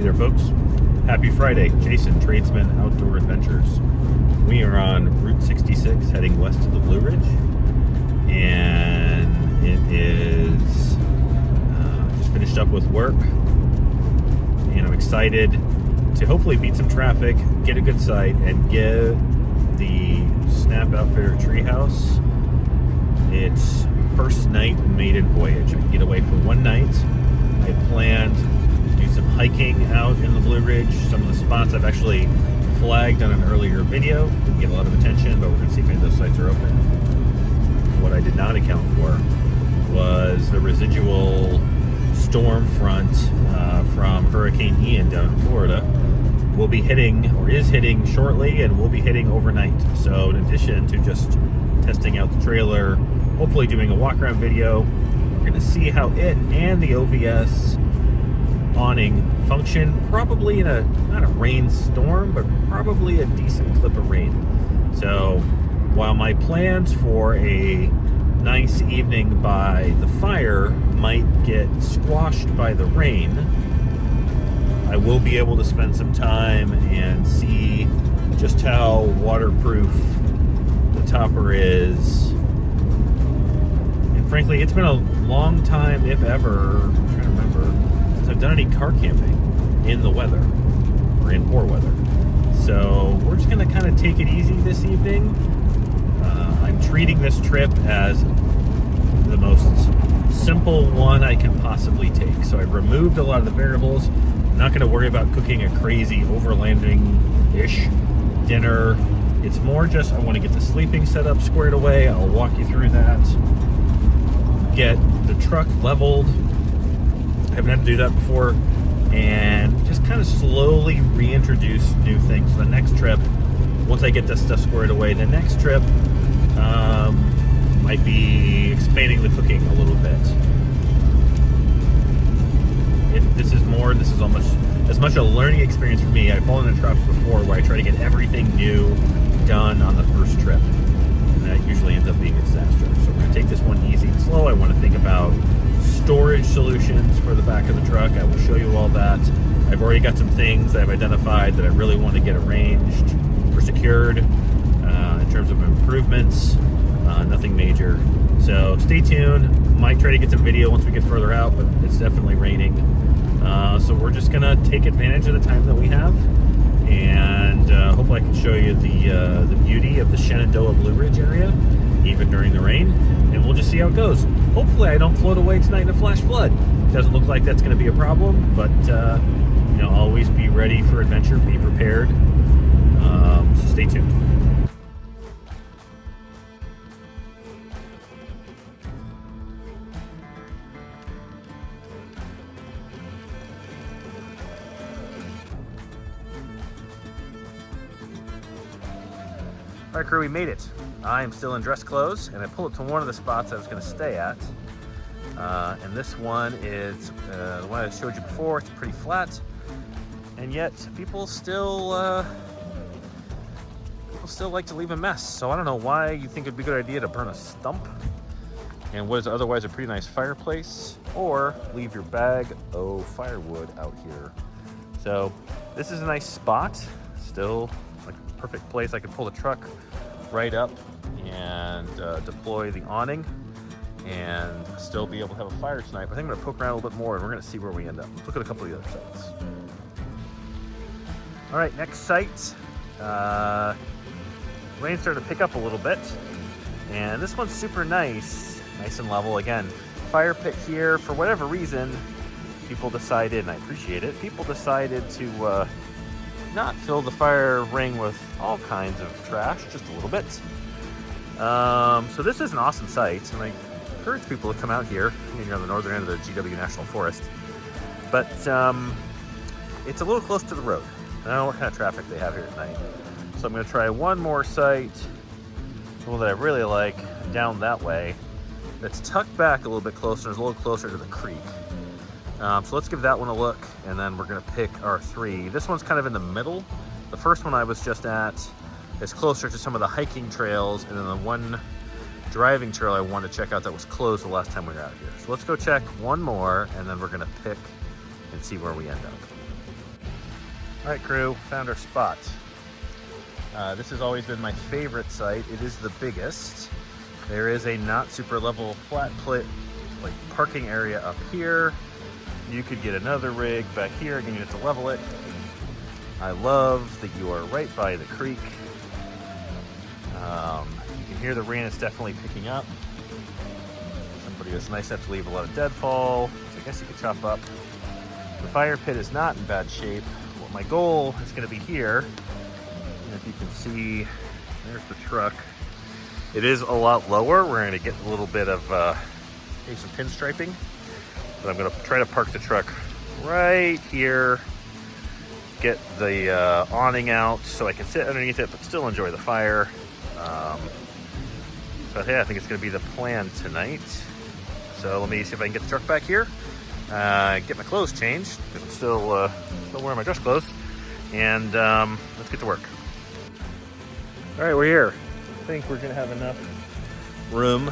Hey there, folks. Happy Friday. Jason, Tradesman Outdoor Adventures. We are on Route 66 heading west to the Blue Ridge. And it is just finished up with work. And I'm excited to hopefully beat some traffic, get a good sight, and get the Snap Outfitter Treehouse its first night maiden voyage. I can get away for one night. I planned to do some hiking out in the Blue Ridge. Some of the spots I've actually flagged on an earlier video. Didn't get a lot of attention, but we're going to see if any of those sites are open. What I did not account for was the residual storm front from Hurricane Ian down in Florida. Will be hitting, or is hitting shortly, and will be hitting overnight. So in addition to just testing out the trailer, hopefully doing a walk around video, we're going to see how it and the OVS awning function, probably in not a rainstorm, but probably a decent clip of rain. So while my plans for a nice evening by the fire might get squashed by the rain, I will be able to spend some time and see just how waterproof the topper is. And frankly, it's been a long time, if ever, I'm trying to remember, since I've done any car camping in the weather, or in poor weather. So we're just gonna kind of take it easy this evening. I'm treating this trip as the most simple one I can possibly take. So I've removed a lot of the variables. I'm not gonna worry about cooking a crazy overlanding-ish dinner. It's more just I want to get the sleeping setup squared away. I'll walk you through that. Get the truck leveled. I haven't had to do that before. And just kind of slowly reintroduce new things. The next trip, once I get this stuff squared away, the next trip might be expanding the cooking a little bit. This is almost as much a learning experience for me. I've fallen in traps before where I try to get everything new done on the first trip, and that usually ends up being a disaster. So we're going to take this one easy and slow. I want to think about storage solutions for the back of the truck. I will show you all that. I've already got some things that I've identified that I really want to get arranged or secured in terms of improvements. Nothing major. So stay tuned. Might try to get some video once we get further out, but it's definitely raining. So we're just going to take advantage of the time that we have. And hopefully I can show you the beauty of the Shenandoah Blue Ridge area, even during the rain, and we'll just see how it goes. Hopefully I don't float away tonight in a flash flood. Doesn't look like that's going to be a problem, but always be ready for adventure, be prepared. So stay tuned. All right, crew, we made it. I am still in dress clothes, and I pulled up to one of the spots I was going to stay at. And this one is the one I showed you before. It's pretty flat, and yet people still like to leave a mess. So I don't know why you think it'd be a good idea to burn a stump and what is otherwise a pretty nice fireplace, or leave your bag of firewood out here. So this is a nice spot. Still like a perfect place. I could pull the truck right up and deploy the awning and still be able to have a fire tonight. But I think I'm going to poke around a little bit more and we're going to see where we end up. Let's look at a couple of the other sites. All right, next site. Rain started to pick up a little bit, and this one's super nice and level. Again, fire pit here. For whatever reason, people decided, and I appreciate it, people decided to not fill the fire ring with all kinds of trash, just a little bit. So this is an awesome site, and I encourage people to come out here. You're on the northern end of the GW National Forest, but it's a little close to the road. I don't know what kind of traffic they have here tonight. So I'm going to try one more site, one that I really like, down that way, that's tucked back a little bit closer, it's a little closer to the creek. So let's give that one a look, and then we're going to pick our three. This one's kind of in the middle. The first one I was just at is closer to some of the hiking trails, and then the one driving trail I wanted to check out that was closed the last time we were out here. So let's go check one more, and then we're going to pick and see where we end up. All right, crew, found our spot. This has always been my favorite site. It is the biggest. There is a not super level flat plate, like parking area up here. You could get another rig back here. Again, you have to level it. I love that you are right by the creek. You can hear the rain is definitely picking up. Somebody was nice enough to leave a lot of deadfall, which I guess you could chop up. The fire pit is not in bad shape. Well, my goal is going to be here. And if you can see, there's the truck. It is a lot lower. We're going to get a little bit of maybe some pinstriping. But I'm going to try to park the truck right here. Get the awning out so I can sit underneath it, but still enjoy the fire. So yeah, I think it's going to be the plan tonight. So let me see if I can get the truck back here. Get my clothes changed because I'm still wearing my dress clothes. And let's get to work. All right, we're here. I think we're gonna have enough room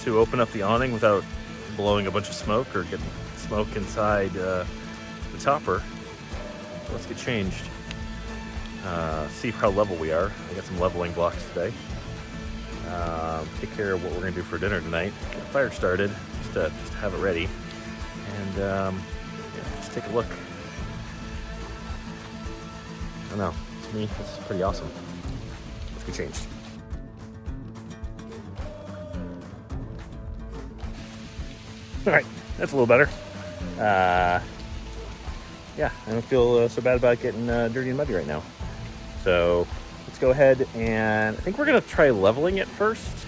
to open up the awning without blowing a bunch of smoke or getting smoke inside the topper. Let's get changed. See how level we are. I got some leveling blocks today. Take care of what we're gonna do for dinner tonight. Get the fire started, just to have it ready. And yeah, just take a look. I don't know, to me, this is pretty awesome. Let's get changed. All right, that's a little better. Yeah, I don't feel so bad about getting dirty and muddy right now. So let's go ahead and I think we're gonna try leveling it first.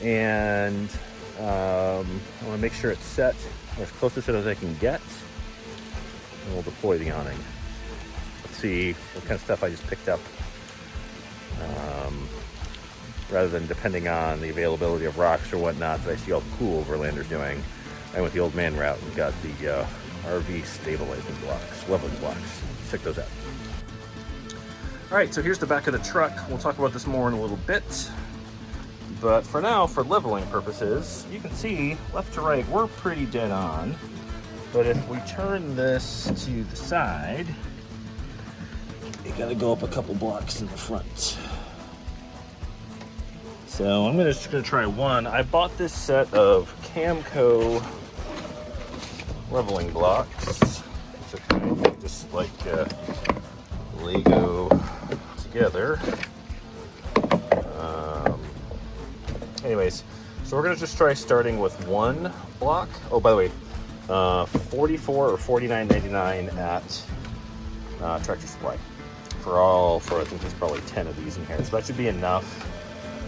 And I wanna make sure it's set as close to set as I can get. And we'll deploy the awning. Let's see what kind of stuff I just picked up. Rather than depending on the availability of rocks or whatnot that I see all the cool overlanders doing, I went the old man route and got the RV stabilizing blocks, leveling blocks. Check those out. All right, so here's the back of the truck. We'll talk about this more in a little bit. But for now, for leveling purposes, you can see left to right, we're pretty dead on. But if we turn this to the side, you gotta go up a couple blocks in the front. So I'm just gonna try one. I bought this set of Camco leveling blocks, which are kind of just like Lego together. Anyways, so we're gonna just try starting with one block. Oh, by the way, 44 or 49.99 at Tractor Supply. For I think there's probably 10 of these in here, so that should be enough.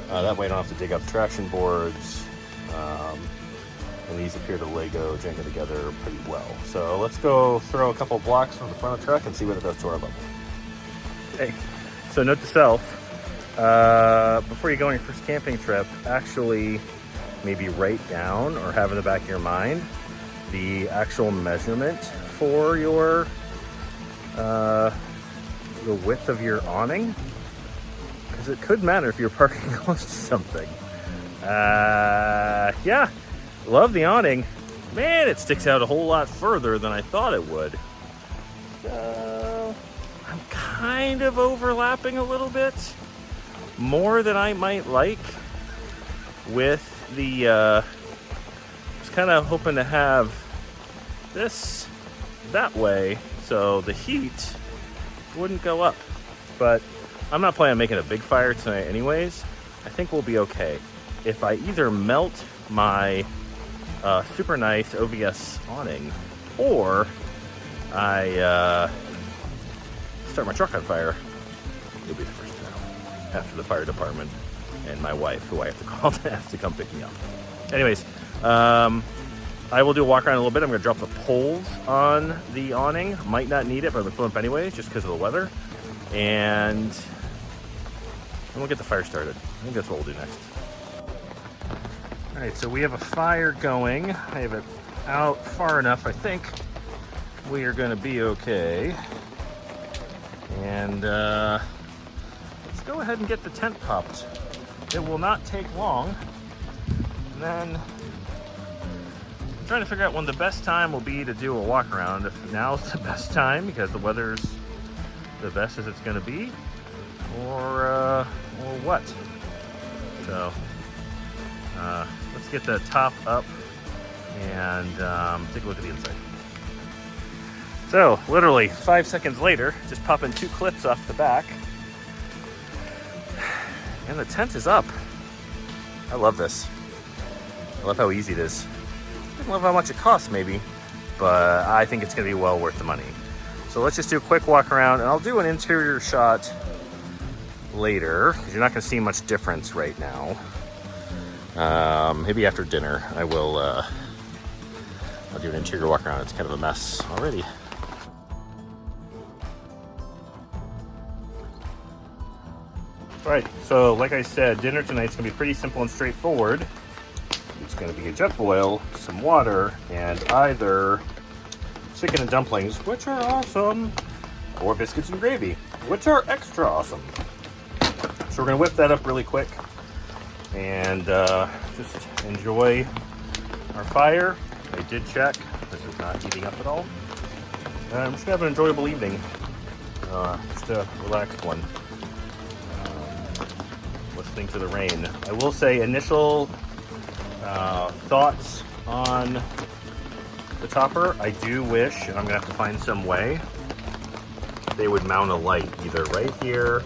That way I don't have to dig up traction boards. And these appear to Lego Jenga together pretty well. So let's go throw a couple blocks from the front of the truck and see what it does to our level. Okay, so note to self, before you go on your first camping trip, actually maybe write down or have in the back of your mind the actual measurement for your the width of your awning. Because it could matter if you're parking close to something. Yeah, love the awning. Man, it sticks out a whole lot further than I thought it would. So, I'm kind of overlapping a little bit. More than I might like. With the, I was kind of hoping to have this that way so the heat wouldn't go up. But I'm not planning on making a big fire tonight anyways. I think we'll be okay. If I either melt my super nice OVS awning or I start my truck on fire, you'll be the first to know. After the fire department and my wife, who I have to call to ask to come pick me up. Anyways, I will do a walk around a little bit. I'm gonna drop the poles on the awning. Might not need it, but I'm gonna put them up anyways just because of the weather. And we'll get the fire started. I think that's what we'll do next. All right, so we have a fire going. I have it out far enough, I think we are gonna be okay. And let's go ahead and get the tent popped. It will not take long. And then trying to figure out when the best time will be to do a walk around. If now's the best time because the weather's the best as it's going to be, or what. So let's get the top up and take a look at the inside. So literally 5 seconds later, just popping 2 clips off the back, and the tent is up. I love this. I love how easy it is. I love how much it costs maybe, but I think it's gonna be well worth the money. So let's just do a quick walk around, and I'll do an interior shot later because you're not gonna see much difference right now. Maybe after dinner I will I'll do an interior walk around. It's kind of a mess already. All right, so like I said, dinner tonight's gonna be pretty simple and straightforward. It's gonna be a jet boil, some water, and either chicken and dumplings, which are awesome, or biscuits and gravy, which are extra awesome. So we're gonna whip that up really quick and just enjoy our fire. I did check, this is not heating up at all. And I'm just gonna have an enjoyable evening, just a relaxed one. Listening to the rain. I will say initial thoughts on the topper. I do wish, and I'm gonna have to find some way, they would mount a light either right here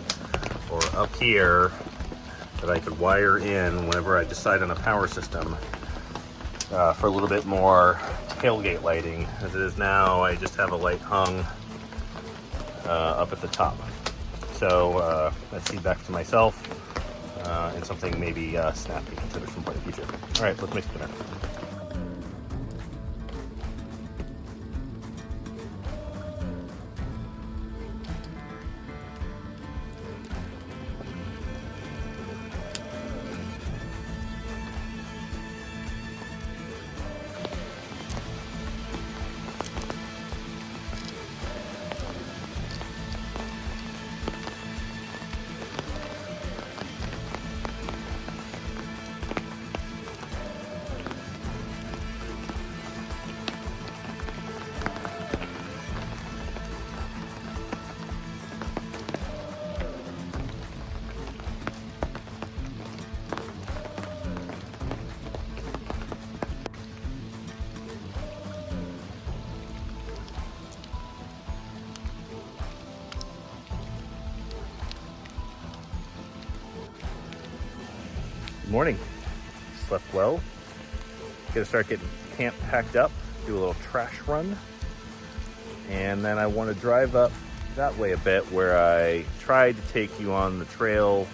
or up here that I could wire in whenever I decide on a power system for a little bit more tailgate lighting. As it is now, I just have a light hung up at the top. So that's feedback to myself. And something maybe Snap can consider some point in the future. All right, let's make some dinner. Morning. Slept well. Gonna start getting camp packed up, do a little trash run, and then I want to drive up that way a bit where I tried to take you on the trail,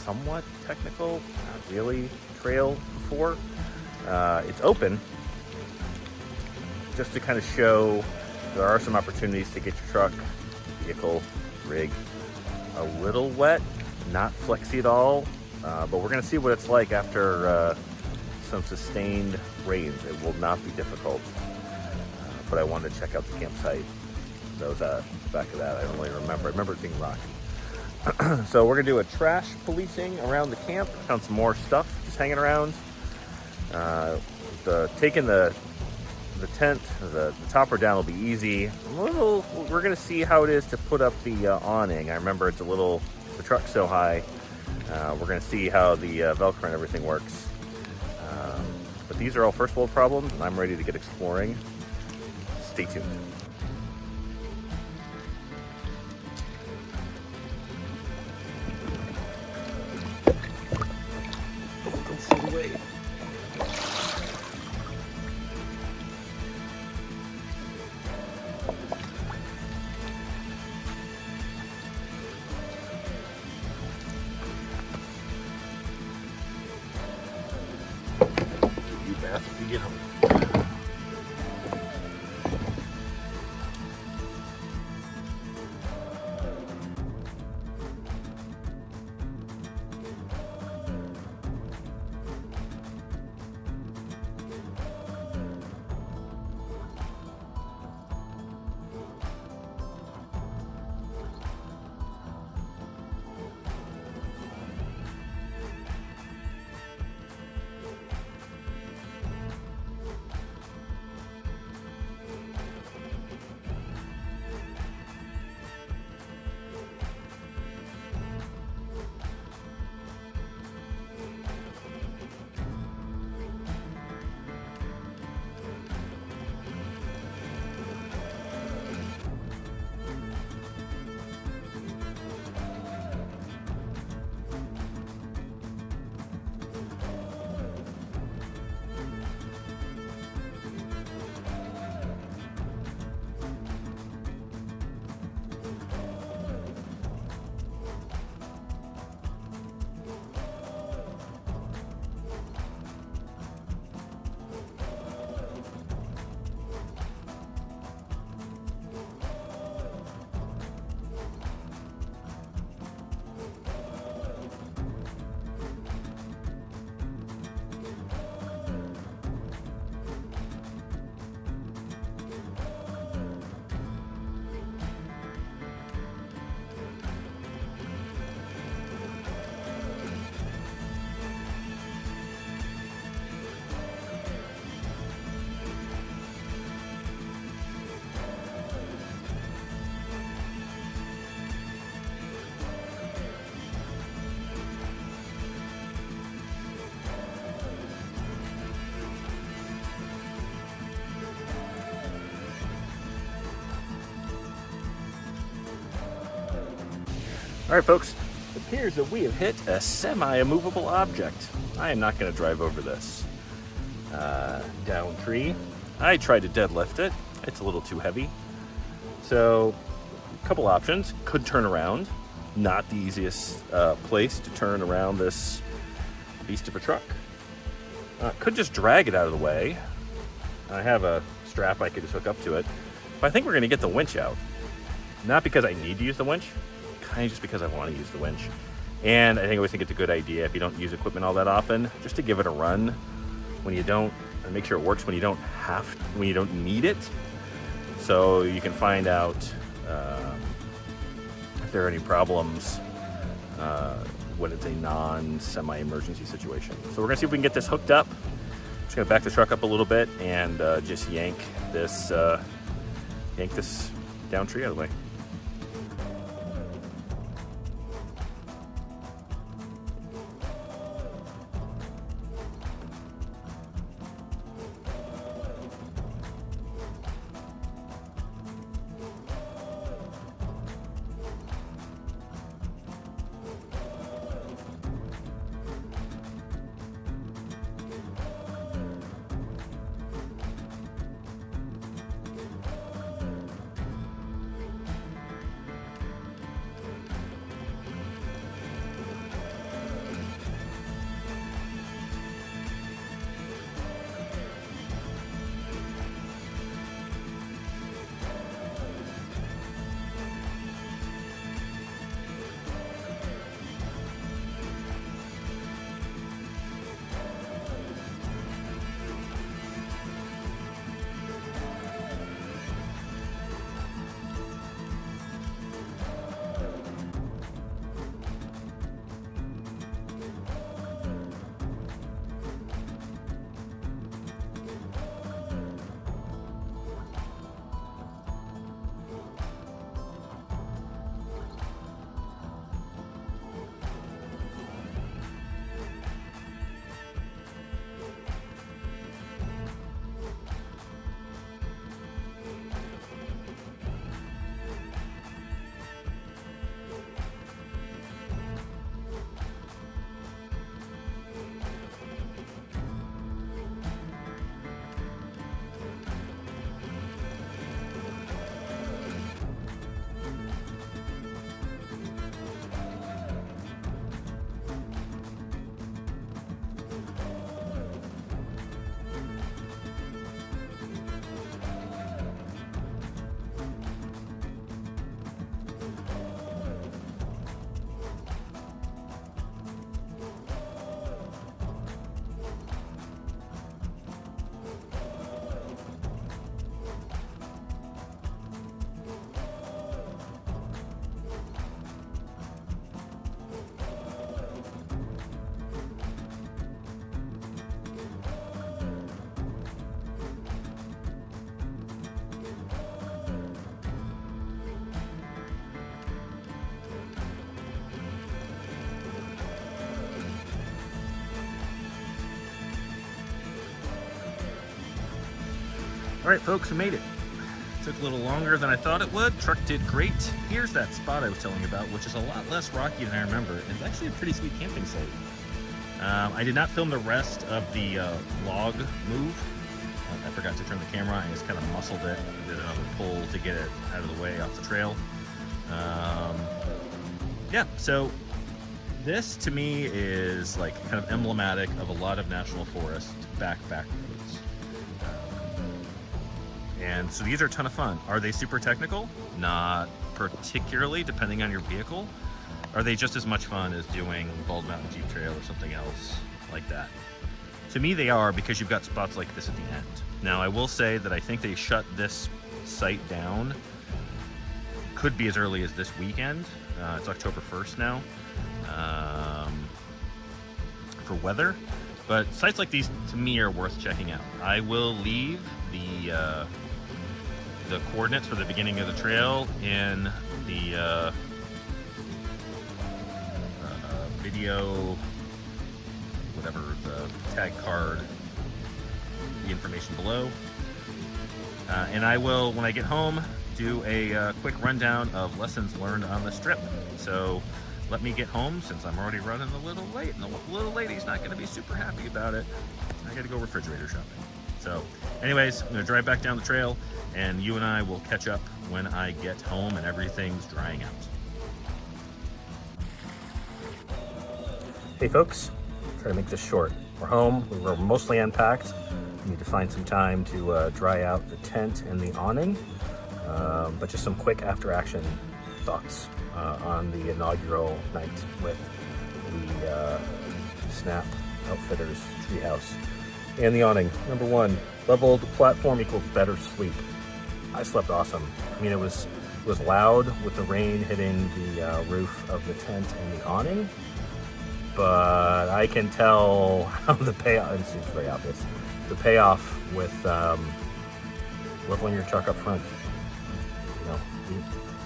somewhat technical, not really trail before. It's open, just to kind of show there are some opportunities to get your truck, vehicle, rig a little wet. Not flexy at all, but we're going to see what it's like after some sustained rains. It will not be difficult, but I wanted to check out the campsite. That was at the back of that. I don't really remember. I remember it being rocky. So we're going to do a trash policing around the camp. Found some more stuff just hanging around. Taking the tent, the topper down will be easy. We're going to see how it is to put up the awning. I remember it's a little... The truck's so high. We're going to see how the Velcro and everything works. But these are all first world problems, and I'm ready to get exploring. Stay tuned. Go far away. Get home. All right, folks, it appears that we have hit a semi-immovable object. I am not going to drive over this down tree. I tried to deadlift it. It's a little too heavy. So, a couple options. Could turn around. Not the easiest place to turn around this beast of a truck. Could just drag it out of the way. I have a strap I could just hook up to it. But I think we're going to get the winch out. Not because I need to use the winch, kind of just because I want to use the winch. And I always think it's a good idea if you don't use equipment all that often, just to give it a run when you don't, and make sure it works when you don't when you don't need it. So you can find out if there are any problems when it's a non-semi-emergency situation. So we're gonna see if we can get this hooked up. Just gonna back the truck up a little bit and just yank this down tree out of the way. All right, folks, we made it. Took a little longer than I thought it would. Truck did great. Here's that spot I was telling you about, which is a lot less rocky than I remember. It's actually a pretty sweet camping site. I did not film the rest of the log move. I forgot to turn the camera. I just kind of muscled it. I did another pull to get it out of the way off the trail. Yeah, so this to me is like kind of emblematic of a lot of national forest back roads. And so these are a ton of fun. Are they super technical? Not particularly, depending on your vehicle. Are they just as much fun as doing Bald Mountain Jeep Trail or something else like that? To me, they are, because you've got spots like this at the end. Now, I will say that I think they shut this site down. Could be as early as this weekend. It's October 1st now for weather. But sites like these, to me, are worth checking out. I will leave the coordinates for the beginning of the trail in the video, whatever, the tag card, the information below. And I will, when I get home, do a quick rundown of lessons learned on this trip. So let me get home since I'm already running a little late, and the little lady's not going to be super happy about it. I got to go refrigerator shopping. So anyways, I'm going to drive back down the trail, and you and I will catch up when I get home and everything's drying out. Hey folks, try to make this short. We're home, we were mostly unpacked. We need to find some time to dry out the tent and the awning, but just some quick after action thoughts on the inaugural night with the Snap Outfitters treehouse and the awning. Number one, leveled platform equals better sleep. I slept awesome. I mean, it was loud with the rain hitting the roof of the tent and the awning, but I can tell how the payoff, it seems very obvious, the payoff with leveling your truck up front. You know,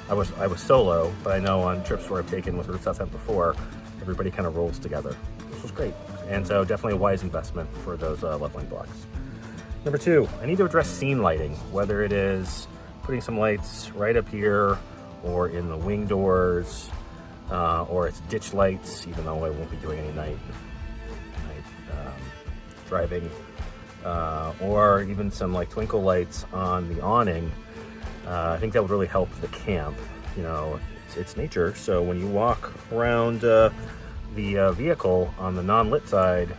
I was solo, but I know on trips where I've taken with Roof South before, everybody kind of rolls together. This was great. And so definitely a wise investment for those leveling blocks. Number two, I need to address scene lighting, whether it is putting some lights right up here or in the wing doors, or it's ditch lights, even though I won't be doing any night driving, or even some like twinkle lights on the awning. I think that would really help the camp. You know, it's nature, so when you walk around the vehicle on the non-lit side,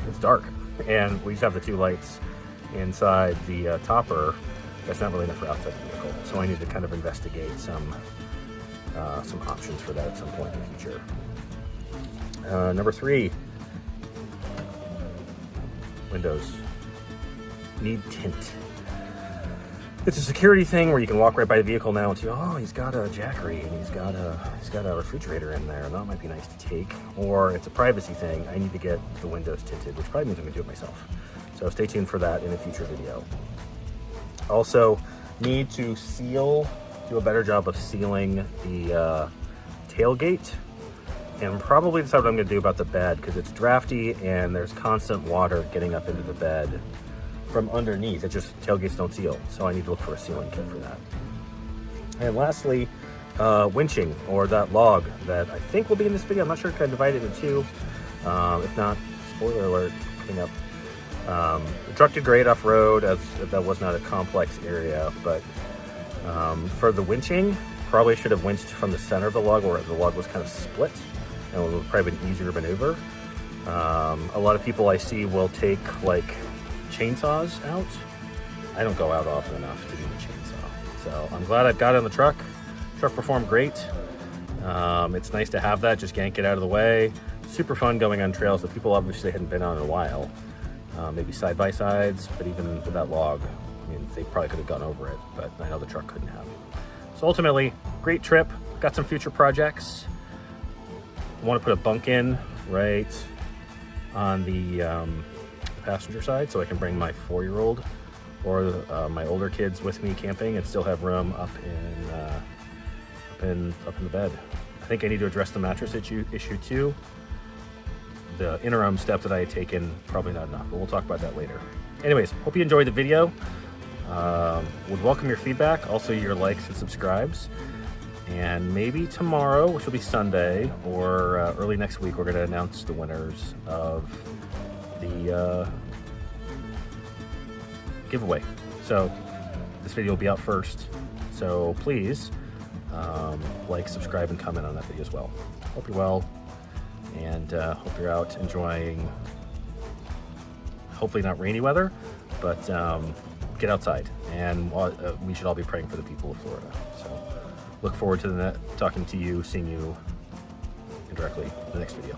it's dark, and we just have the two lights inside the topper. That's not really enough for outside the vehicle, so I need to kind of investigate some options for that at some point in the future. Number three, windows need tint. It's a security thing where you can walk right by the vehicle now and see, oh, he's got a jackery and he's got a refrigerator in there. That might be nice to take. Or it's a privacy thing. I need to get the windows tinted, which probably means I'm gonna do it myself. So stay tuned for that in a future video. Also, need to do a better job of sealing the tailgate, and probably decide what I'm gonna do about the bed, because it's drafty and there's constant water getting up into the bed from underneath. It just, tailgates don't seal, so I need to look for a sealing kit for that. And lastly, winching, or that log that I think will be in this video. I'm not sure if I divided it in two. If not, spoiler alert coming up. The truck did great off-road, as that was not a complex area, but for the winching, probably should have winched from the center of the log, where the log was kind of split, and it would probably been easier to maneuver. A lot of people I see will take like chainsaws out. I don't go out often enough to do the chainsaw, so I'm glad I've got it on the truck. Truck performed great. It's nice to have that, just yank it out of the way. Super fun going on trails that people obviously hadn't been on in a while. Maybe side-by-sides, but even with that log, I mean, they probably could have gone over it, but I know the truck couldn't have. So ultimately, great trip. Got some future projects. I want to put a bunk in right on the passenger side, so I can bring my 4-year-old or my older kids with me camping and still have room up in the bed. I think I need to address the mattress issue too. The interim step that I had taken, probably not enough, but we'll talk about that later. Anyways, hope you enjoyed the video. Would welcome your feedback, also your likes and subscribes. And maybe tomorrow, which will be Sunday, or early next week, we're going to announce the winners of the giveaway. So this video will be out first, so please like, subscribe, and comment on that video as well. Hope you're well, and hope you're out enjoying, hopefully not rainy weather, but get outside, and we should all be praying for the people of Florida. So look forward to talking to you, seeing you indirectly in the next video.